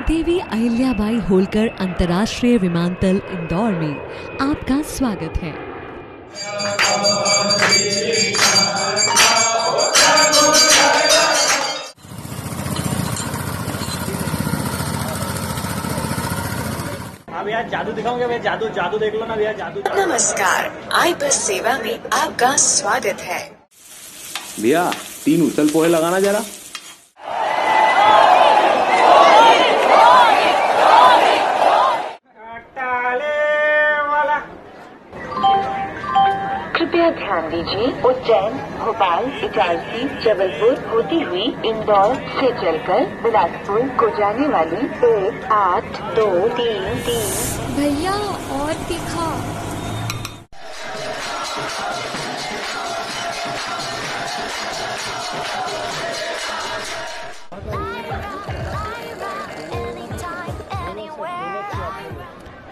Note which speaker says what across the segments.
Speaker 1: देवी अहिल्याबाई होलकर अंतर्राष्ट्रीय विमानतल इंदौर में आपका स्वागत है।
Speaker 2: अब यार जादू दिखाऊंगे भैया, जादू जादू देख लो ना भैया, जादू।
Speaker 3: नमस्कार, आई बस सेवा में आपका स्वागत है।
Speaker 4: भैया 3 उछल पोहे लगाना जरा।
Speaker 3: कृपया ध्यान दीजिए, उज्जैन, भोपाल, इटारसी, जबलपुर होती हुई इंदौर से चलकर बिलासपुर को जाने वाली 18233
Speaker 5: भैया और तीखा।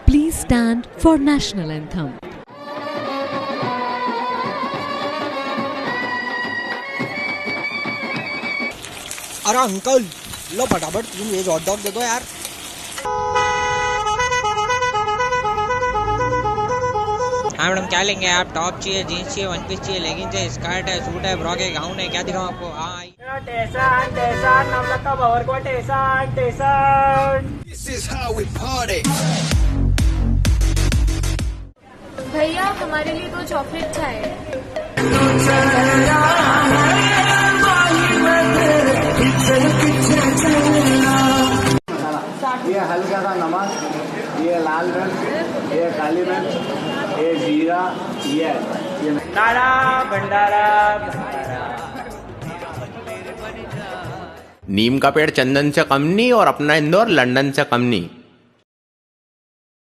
Speaker 1: Please stand for national anthem.
Speaker 6: अरे अंकल, लो फटाफट 3 वेज हॉट डॉग दे दो यार।
Speaker 7: हाँ मैडम, क्या लेंगे आप? टॉप चाहिए, जीन्स चाहिए, वन पीस चाहिए, लेगिंग्स है, स्कर्ट है, सूट है, फ्रॉक है, गाउन है, क्या दिखाऊं आपको? हाँ
Speaker 5: भैया हमारे लिए 2 चॉकलेट खाए।
Speaker 8: ये हल्का सा नमक, ये लाल मिर्च, ये काली मिर्च, ये जीरा, ये
Speaker 2: नारा भंडारा।
Speaker 4: नीम का पेड़ चंदन से कम नहीं और अपना इंदौर लंदन से कम नहीं।